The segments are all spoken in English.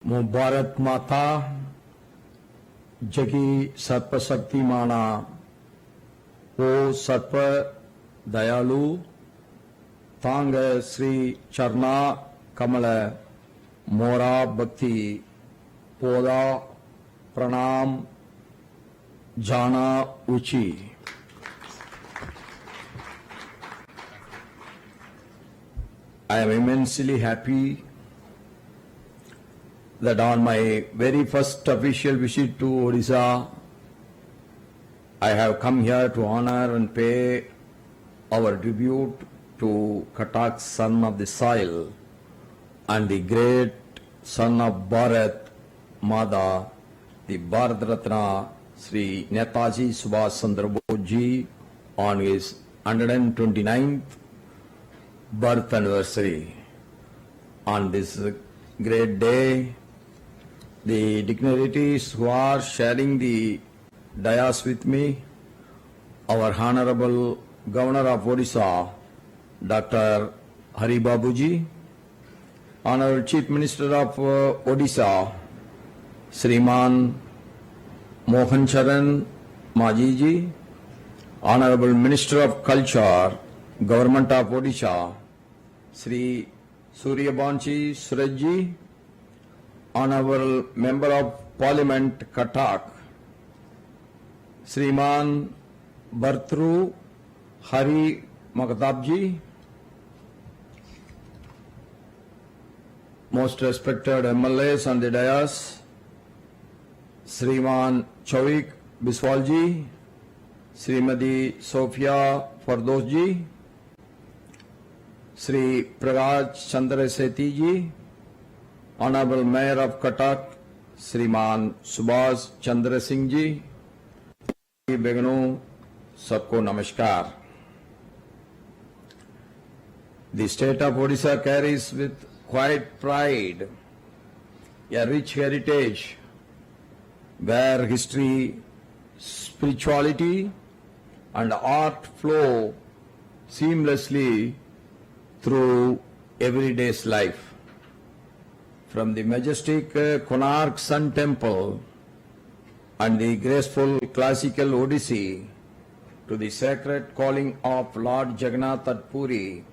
मो भारत माता जगी सर्प शक्ति माना ओ सर्प दयालु तांग श्री चरना कमल मोरा भक्ति पोदा प्रणाम जाना उची। I am immensely happy that on my very first official visit to Odisha, I have come here to honor and pay our tribute to Cuttack, son of the soil, and the great son of Bharat Mada, the Bharat Ratna, Sri Netaji Subhash Chandra Bose ji, on his 129th birth anniversary. On this great day, the dignitaries who are sharing the dais with me, our Honorable Governor of Odisha, Dr. Hari Babuji, Honorable Chief Minister of Odisha, Sriman Mohan Charan Majiji, Honorable Minister of Culture, Government of Odisha, Sri Suryabanshi Surajji, Honorable Member of Parliament Cuttack, Sriman Bhartru Hari Magtabji, most respected MLAs on the dais, Sriman Chavik Biswalji, Srimadi Sophia Fardosji, Sri Pragaj Chandra Sethi ji, Honorable Mayor of Cuttack, Sriman Subhash Chandra Singh ji, Beganu, sabko namaskar. The state of Odisha carries with quiet pride a rich heritage where history, spirituality and art flow seamlessly through everyday's life. From the majestic Konark Sun Temple and the graceful classical Odissi to the sacred calling of Lord Jagannath at Puri,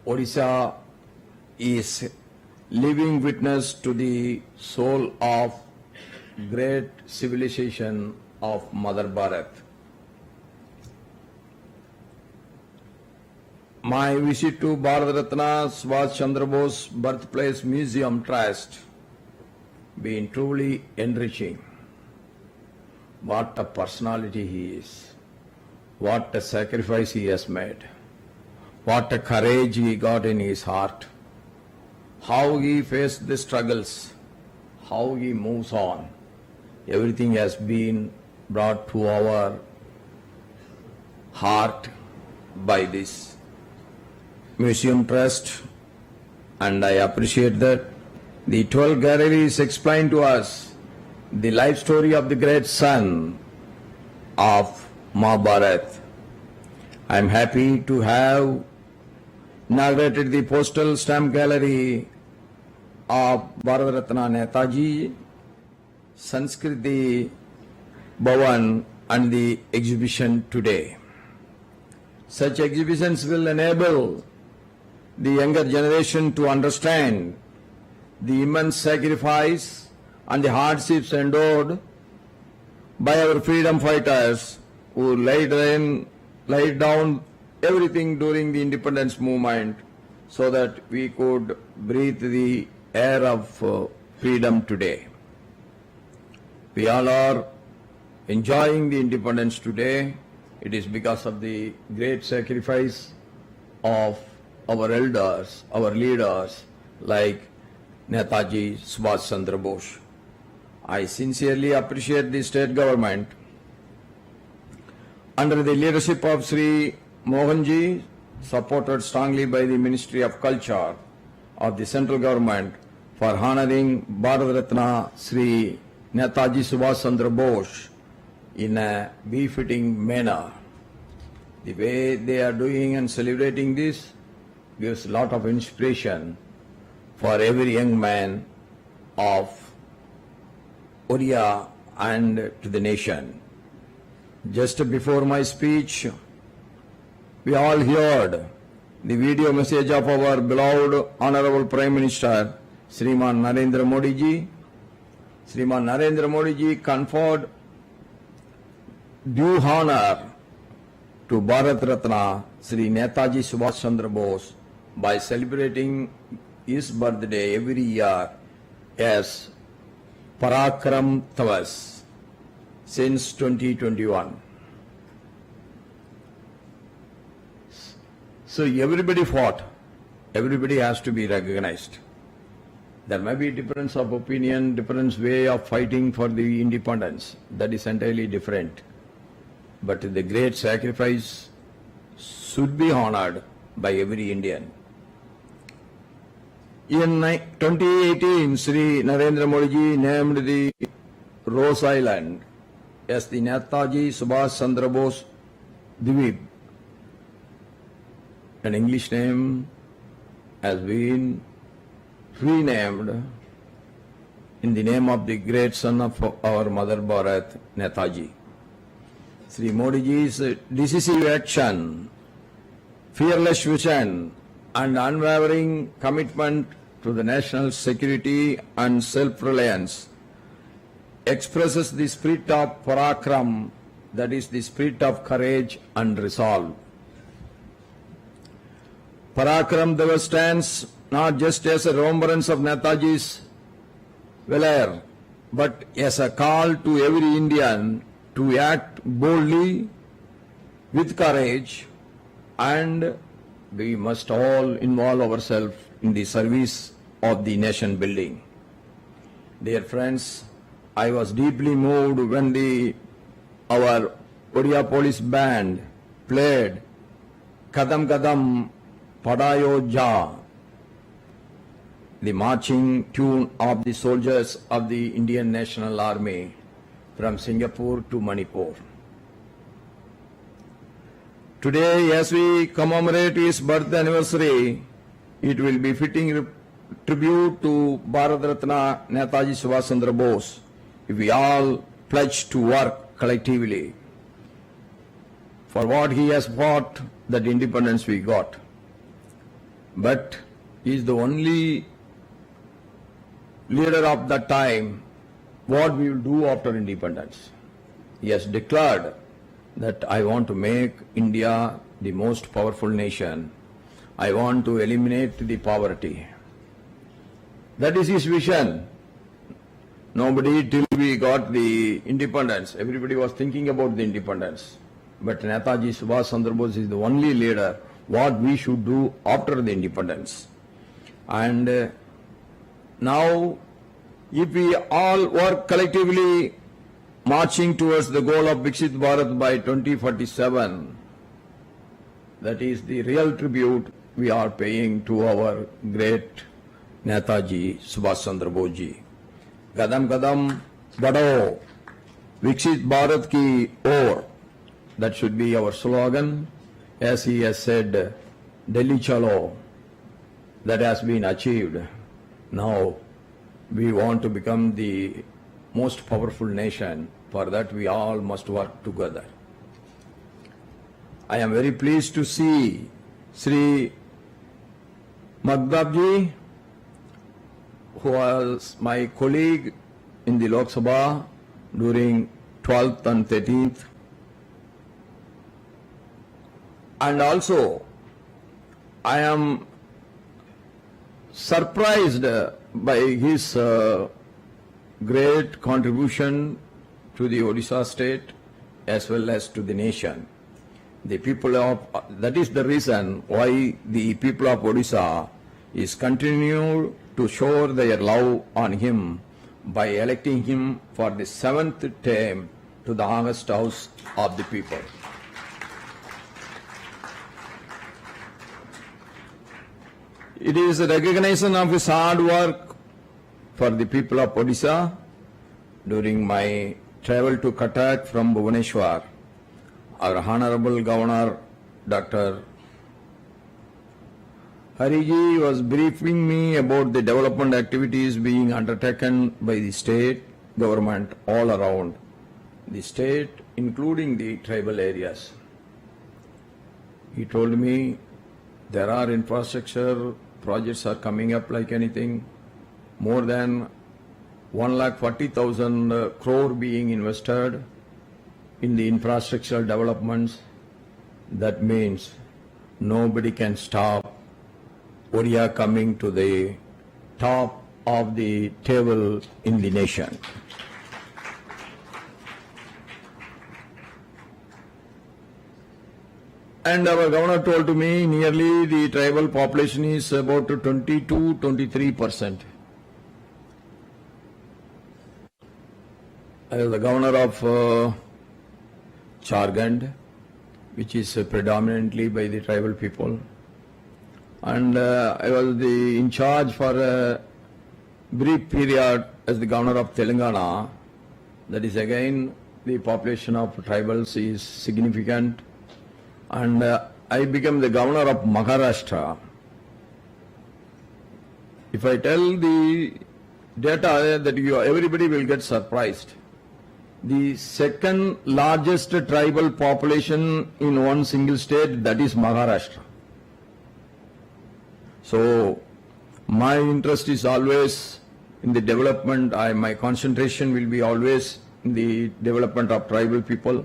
Odisha is living witness to the soul of great civilization of Mother Bharat. My visit to Bharat Ratna Subhash Chandra Bose Birthplace Museum Trust been truly enriching. What a personality he is. What a sacrifice he has made. What a courage he got in his heart. How he faced the struggles. How he moves on. Everything has been brought to our heart by this Museum Trust, and I appreciate that. The 12 galleries explain to us the life story of the great son of Mahabharat. I am happy to have inaugurated the postal stamp gallery of Bharat Ratna Netaji, Sanskriti Bhavan, and the exhibition today. Such exhibitions will enable the younger generation to understand the immense sacrifice and the hardships endured by our freedom fighters who laid down everything during the independence movement so that we could breathe the air of freedom today. We all are enjoying the independence today. It is because of the great sacrifice of our elders, our leaders like Netaji Subhash Chandra Bose. I sincerely appreciate the state government under the leadership of Sri Mohanji, supported strongly by the Ministry of Culture of the central government, for honoring Bharat Ratna Sri Netaji Subhash Chandra Bose in a befitting manner. The way they are doing and celebrating this gives a lot of inspiration for every young man of Odisha and to the nation. Just before my speech, we all heard the video message of our beloved Honorable Prime Minister, Shriman Narendra Modi ji. Shriman Narendra Modi ji conferred due honor to Bharat Ratna Shri Netaji Subhash Chandra Bose by celebrating his birthday every year as Parakram Tavas since 2021. So everybody fought. Everybody has to be recognized. There may be difference of opinion, different way of fighting for the independence. That is entirely different. But the great sacrifice should be honored by every Indian. In 2018, Sri Narendra Modi ji named the Rose Island as the Netaji Subhash Chandra Bose Dweep. An English name has been renamed in the name of the great son of our mother Bharat, Netaji. Sri Modi ji's decisive action, fearless vision and unwavering commitment to the national security and self-reliance expresses the spirit of Parakram, that is the spirit of courage and resolve. Parakram Diwas stands not just as a remembrance of Netaji's valor, but as a call to every Indian to act boldly, with courage, and we must all involve ourselves in the service of the nation building. Dear friends, I was deeply moved when our Odisha police band played Kadam Kadam Padayo Ja, the marching tune of the soldiers of the Indian National Army from Singapore to Manipur. Today, as we commemorate his birth anniversary, it will be fitting tribute to Bharat Ratna Netaji Subhash Chandra Bose if we all pledge to work collectively for what he has fought, that independence we got. But he is the only leader of that time. What we will do after independence? He has declared that I want to make India the most powerful nation. I want to eliminate the poverty. That is his vision. Nobody, till we got the independence, everybody was thinking about the independence. But Netaji Subhash Chandra Bose is the only leader what we should do after the independence. And now, if we all work collectively marching towards the goal of Viksit Bharat by 2047, that is the real tribute we are paying to our great Netaji Subhash Chandra Bose ji. Kadam Kadam Badho, Viksit Bharat ki or, that should be our slogan. As he has said, Delhi Chalo, that has been achieved. Now we want to become the most powerful nation. For that we all must work together. I am very pleased to see Sri Magdabji, who was my colleague in the Lok Sabha during 12th and 13th. And also, I am surprised by his great contribution to the Odisha state as well as to the nation. The people of, that is the reason why the people of Odisha is continue to show their love on him by electing him for the 7th term to the August House of the people. It is a recognition of his hard work for the people of Odisha. During my travel to Cuttack from Bhubaneswar, our Honorable Governor Dr. Hariji was briefing me about the development activities being undertaken by the state government all around the state, including the tribal areas. He told me there are infrastructure projects are coming up like anything, more than 1,40,000 crore being invested in the infrastructural developments. That means nobody can stop Odisha coming to the top of the table in the nation. And our governor told to me nearly the tribal population is about 22-23%. I was the governor of Jharkhand, which is predominantly by the tribal people. And I was in charge for a brief period as the governor of Telangana. That is again the population of tribals is significant. And I became the governor of Maharashtra. If I tell the data that everybody will get surprised. The second largest tribal population in one single state, that is Maharashtra. So my interest is always in the development. My concentration will be always in the development of tribal people.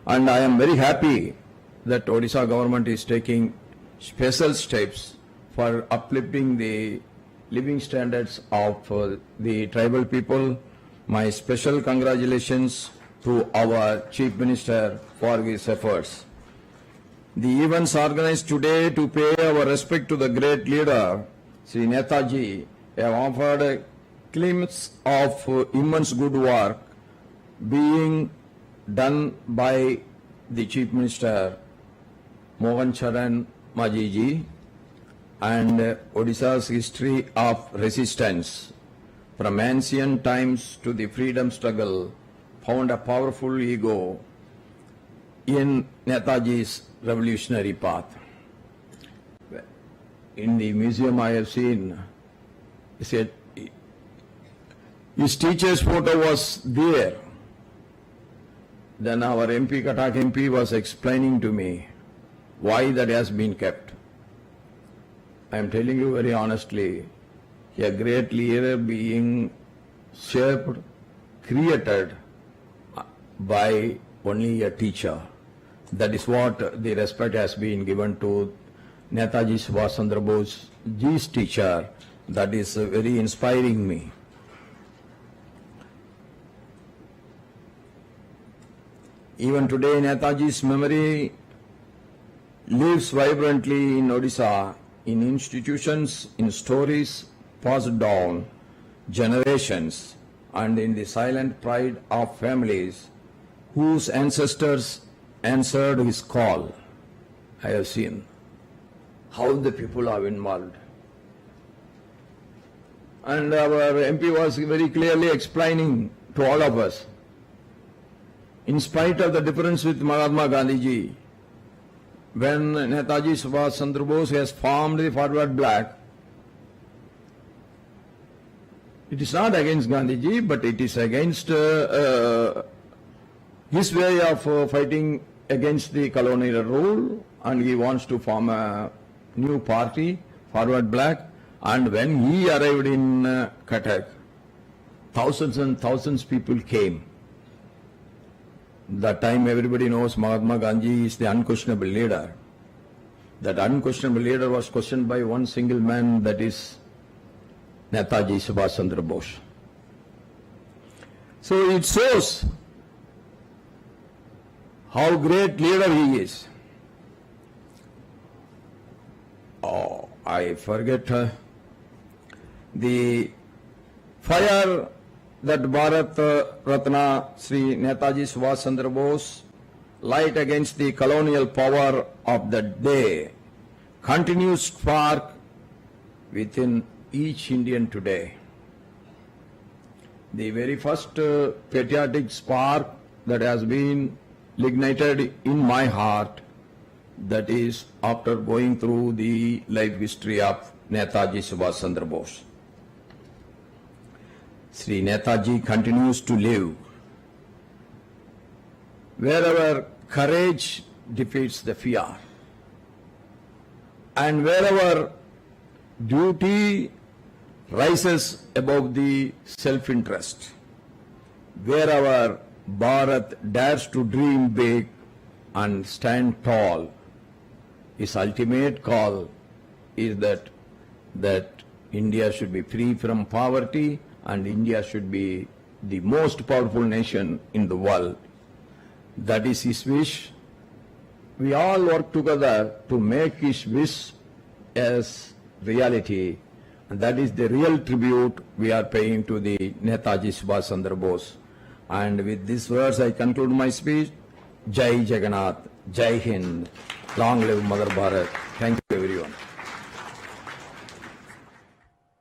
And I am very happy that Odisha government is taking special steps for uplifting the living standards of the tribal people. My special congratulations to our Chief Minister for his efforts. The events organized today to pay our respect to the great leader, Sri Netaji, have offered a glimpse of immense good work being done by the Chief Minister, Mohan Charan Majiji, and Odisha's history of resistance from ancient times to the freedom struggle found a powerful ego in Netaji's revolutionary path. In the museum I have seen, he said, his teacher's photo was there. Then our MP, Cuttack MP, was explaining to me why that has been kept. I am telling you very honestly, a great leader being shaped, created by only a teacher. That is what the respect has been given to Netaji Subhash Chandra Bose's teacher. That is very inspiring me. Even today, Netaji's memory lives vibrantly in Odisha, in institutions, in stories passed down generations, and in the silent pride of families whose ancestors answered his call. I have seen how the people are involved. And our MP was very clearly explaining to all of us, in spite of the difference with Mahatma Gandhiji, when Netaji Subhash Chandra Bose has formed the Forward Bloc, it is not against Gandhiji, but it is against his way of fighting against the colonial rule, and he wants to form a new party, Forward Bloc. And when he arrived in Cuttack, thousands and thousands people came. That time everybody knows Mahatma Gandhi is the unquestionable leader. That unquestionable leader was questioned by one single man, that is Netaji Subhash Chandra Bose. So it shows how great leader he is. Oh, I forget the fire that Bharat Ratna Sri Netaji Subhash Chandra Bose light against the colonial power of that day continues to spark within each Indian today. The very first patriotic spark that has been ignited in my heart That is, after going through the life history of Netaji Subhash Chandra Bose. Sri Netaji continues to live. Wherever courage defeats the fear, and wherever duty rises above the self-interest, wherever Bharat dares to dream big and stand tall, his ultimate call is that India should be free from poverty and India should be the most powerful nation in the world. That is his wish. We all work together to make his wish as reality, and that is the real tribute we are paying to the Netaji Subhash Chandra Bose. And with these words I conclude my speech. Jai Jagannath, Jai Hind, long live Mother Bharat.